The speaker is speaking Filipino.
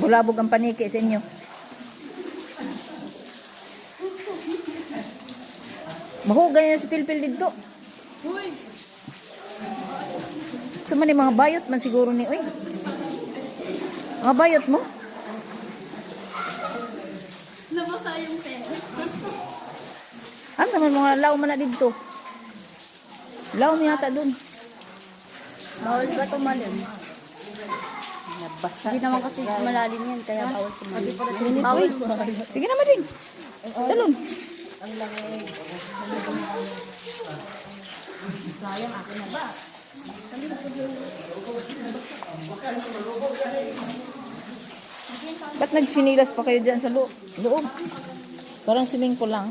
Hulabog ang paniki sa inyo. Mahugay na si Pilpil dito. Uy! So man mga bayot man siguro ni oy. Mga bayot mo? Nabasa yung pen. Asa man mga law man na dito? Law mi yata dun. Bawal ba tumalim? Nabasa. Hindi naman kasi malalim yan, kaya bawal tumalim. Bawal. Sige na mading. Talon. Ang laki. Sayang akin na ba? Ba't nagsinilas pa kayo dyan sa loob? Parang swimming pool lang.